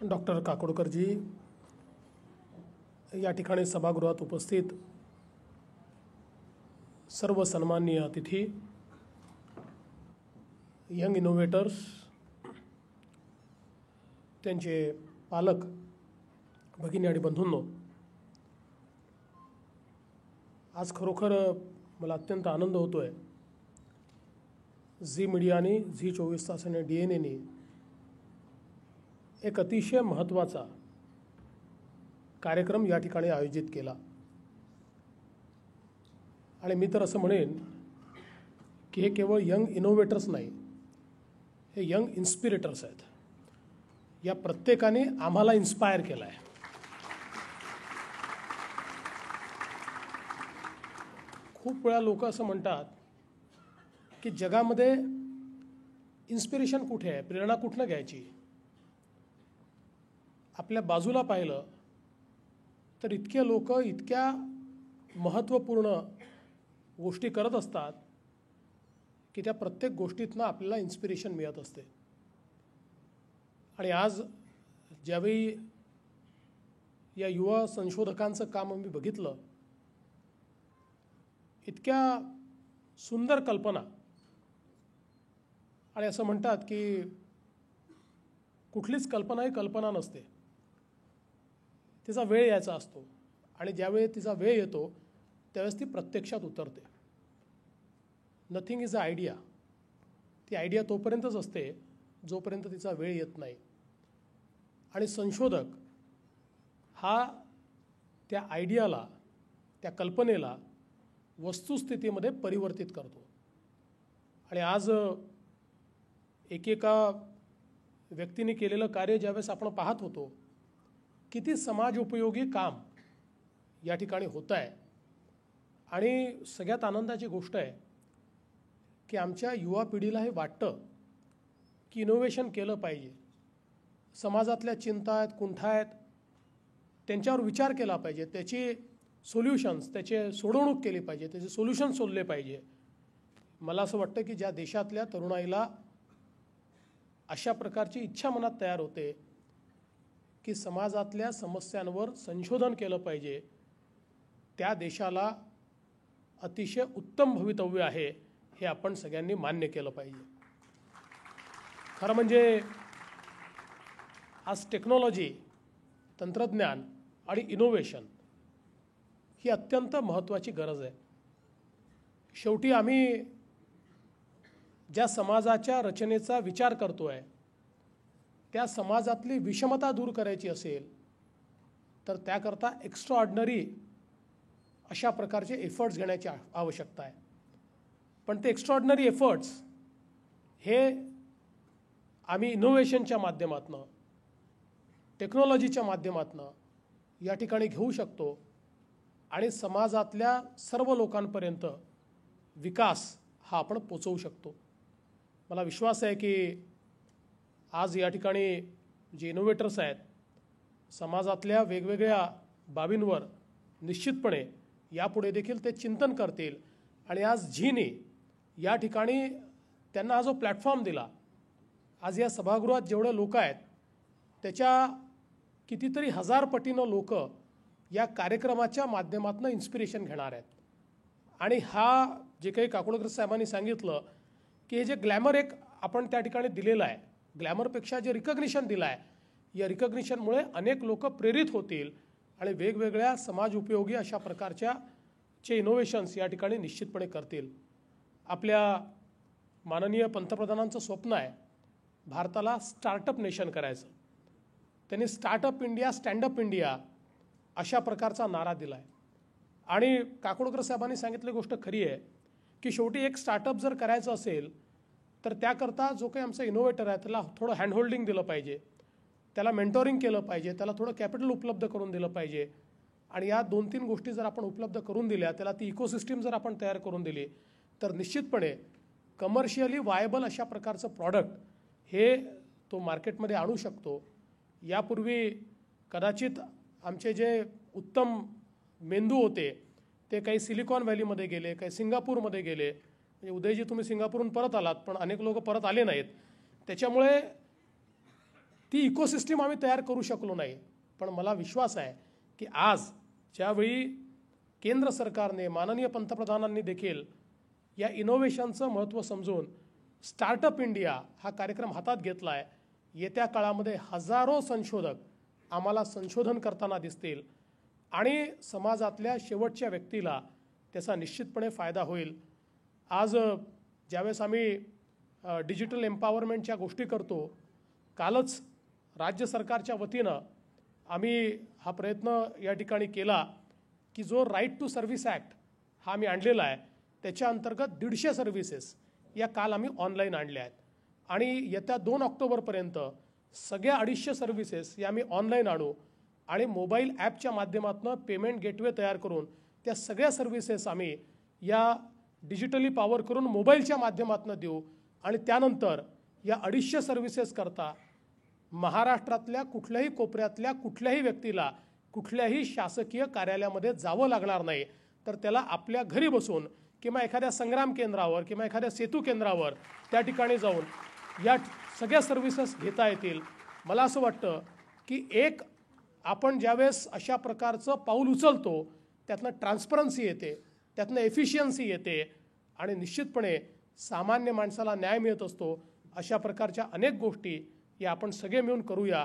Doctor काकोडकरजी, या ठिकाणी सभागृहात उपस्थित सर्व सन्माननीय अतिथी, यंग इनोव्हेटर्स, त्यांचे पालक, भगिनी आणि बंधूंनो, आज खरोखर मला अत्यंत आनंद होतो आहे. झी मीडियाने, झी 24 तास आणि DNA एक अतिशय महत्त्वाचा कार्यक्रम या ठिकाणी आयोजित केला. आणि मी तर असं म्हणेन की हे केवळ यंग इनोव्हेटर्स नाही, हे यंग इन्स्पिरेटर्स आहेत. या प्रत्येकाने आम्हाला इन्स्पायर केलं आहे. खूप वेळा लोक असं म्हणतात की जगामध्ये इन्स्पिरेशन कुठे आहे, प्रेरणा कुठनं घ्यायची. आपल्या बाजूला पाहिलं तर इतके लोक इतक्या महत्त्वपूर्ण गोष्टी करत असतात की त्या प्रत्येक गोष्टीतनं आपल्याला इन्स्पिरेशन मिळत असते. आणि आज ज्यावेळी या युवा संशोधकांचं काम आम्ही बघितलं, इतक्या सुंदर कल्पना, आणि असं म्हणतात की कुठलीच कल्पना ही कल्पना नसते, तिचा वेळ यायचा असतो. आणि ज्यावेळी तिचा वेळ येतो त्यावेळेस ती प्रत्यक्षात उतरते. Nothing is a idea. ती आयडिया तोपर्यंतच असते जोपर्यंत तिचा वेळ येत नाही. आणि संशोधक हा त्या आयडियाला, त्या कल्पनेला वस्तुस्थितीमध्ये परिवर्तित करतो. आणि आज एकेका व्यक्तीने केलेलं कार्य ज्यावेळेस आपण पाहत होतो, किती समाज उपयोगी काम या ठिकाणी होतं आहे. आणि सगळ्यात आनंदाची गोष्ट आहे की आमच्या युवा पिढीला हे वाटतं की इनोव्हेशन केलं पाहिजे. समाजातल्या चिंता आहेत, कुंठा आहेत, त्यांच्यावर विचार केला पाहिजे, त्याची सोल्युशन्स, त्याचे सोडवणूक केली पाहिजे, त्याचे सोल्युशन शोधले पाहिजे. मला असं वाटतं की ज्या देशातल्या तरुणाईला अशा प्रकारची इच्छा मनात तयार होते की समाजातल्या समस्यांवर संशोधन केलं पाहिजे, त्या देशाला अतिशय उत्तम भवितव्य आहे, हे आपण सगळ्यांनी मान्य केलं पाहिजे. खरं म्हणजे आज टेक्नॉलॉजी, तंत्रज्ञान आणि इनोव्हेशन ही अत्यंत महत्त्वाची गरज आहे. शेवटी आम्ही ज्या समाजाच्या रचनेचा विचार करतो आहे, त्या समाजातली विषमता दूर करायची असेल तर त्याकरता एक्स्ट्राऑर्डिनरी अशा प्रकारचे एफर्ट्स घेण्याची आवश्यकता आहे. पण ते एक्स्ट्राऑर्डिनरी एफर्ट्स हे आम्ही इनोव्हेशनच्या माध्यमातून, टेक्नॉलॉजीच्या माध्यमातून या ठिकाणी घेऊ शकतो आणि समाजातल्या सर्व लोकांपर्यंत विकास हा आपण पोचवू शकतो. मला विश्वास आहे की आज या ठिकाणी जे इनोव्हेटर्स आहेत, समाजातल्या वेगवेगळ्या बाबींवर निश्चितपणे यापुढे देखील ते चिंतन करतील. आणि आज झीने या ठिकाणी त्यांना हा जो प्लॅटफॉर्म दिला, आज या सभागृहात जेवढे लोक आहेत त्याच्या कितीतरी हजार पटीनं लोक या कार्यक्रमाच्या माध्यमातून इन्स्पिरेशन घेणार आहेत. आणि हा जे काही काकोडकर साहेबांनी सांगितलं की हे जे ग्लॅमर एक आपण त्या ठिकाणी दिलेलं आहे, ग्लॅमरपेक्षा जे रिकग्निशन दिलं आहे, या रिकग्निशनमुळे अनेक लोक प्रेरित होतील आणि वेगवेगळ्या समाज उपयोगी अशा प्रकारच्या इनोव्हेशन्स या ठिकाणी निश्चितपणे करतील. आपल्या माननीय पंतप्रधानांचं स्वप्न आहे भारताला स्टार्टअप नेशन करायचं. त्यांनी स्टार्टअप इंडिया, स्टँडअप इंडिया अशा प्रकारचा नारा दिला आहे. आणि काकोडकर साहेबांनी सांगितली गोष्ट खरी आहे की शेवटी एक स्टार्टअप जर करायचं असेल तर त्याकरता जो काही आमचा इनोव्हेटर आहे त्याला थोडं हँडहोल्डिंग दिलं पाहिजे, त्याला मेंटोरिंग केलं पाहिजे, त्याला थोडं कॅपिटल उपलब्ध करून दिलं पाहिजे. आणि या 2-3 गोष्टी जर आपण उपलब्ध करून दिल्या, त्याला ती इकोसिस्टीम जर आपण तयार करून दिली तर निश्चितपणे कमर्शियली वायबल अशा प्रकारचं प्रॉडक्ट हे तो मार्केटमध्ये आणू शकतो. यापूर्वी कदाचित आमचे जे उत्तम मेंदू होते ते काही सिलिकॉन व्हॅलीमध्ये गेले, काही सिंगापूरमध्ये गेले. म्हणजे उदयजी, तुम्ही सिंगापूरहून परत आलात, पण अनेक लोक परत आले नाहीत. त्याच्यामुळे ती इकोसिस्टीम आम्ही तयार करू शकलो नाही. पण मला विश्वास आहे की आज ज्यावेळी केंद्र सरकारने, माननीय पंतप्रधानांनी देखील या इनोव्हेशनचं महत्त्व समजून स्टार्टअप इंडिया हा कार्यक्रम हातात घेतला आहे, येत्या काळामध्ये हजारो संशोधक आम्हाला संशोधन करताना दिसतील आणि समाजातल्या शेवटच्या व्यक्तीला त्याचा निश्चितपणे फायदा होईल. आज ज्यावेळेस आम्ही डिजिटल एम्पॉवरमेंटच्या गोष्टी करतो, कालच राज्य सरकारच्या वतीनं आम्ही हा प्रयत्न या ठिकाणी केला की जो राईट टू सर्व्हिस ॲक्ट हा आम्ही आणलेला आहे, त्याच्या अंतर्गत 150 सर्व्हिसेस या काल आम्ही ऑनलाईन आणल्या आहेत आणि येत्या 2 ऑक्टोबरपर्यंत सगळ्या 250 सर्व्हिसेस या आम्ही ऑनलाईन आणू आणि मोबाईल ॲपच्या माध्यमातून पेमेंट गेटवे तयार करून त्या सगळ्या सर्व्हिसेस आम्ही या डिजिटली पॉवर करून मोबाईलच्या माध्यमातून देऊ आणि त्यानंतर या 250 सर्व्हिसेस करता महाराष्ट्रातल्या कुठल्याही कोपऱ्यातल्या कुठल्याही व्यक्तीला कुठल्याही शासकीय कार्यालयामध्ये जावं लागणार नाही, तर त्याला आपल्या घरी बसून किंवा एखाद्या संग्राम केंद्रावर किंवा एखाद्या सेतू केंद्रावर त्या ठिकाणी जाऊन या सगळ्या सर्व्हिसेस घेता येतील. मला असं वाटतं की एक आपण ज्यावेळेस अशा प्रकारचं पाऊल उचलतो त्यातनं ट्रान्सपरन्सी येते, त्यातनं एफिशियन्सी येते आणि निश्चितपणे सामान्य माणसाला न्याय मिळत असतो. अशा प्रकारच्या अनेक गोष्टी या आपण सगळे मिळून करूया.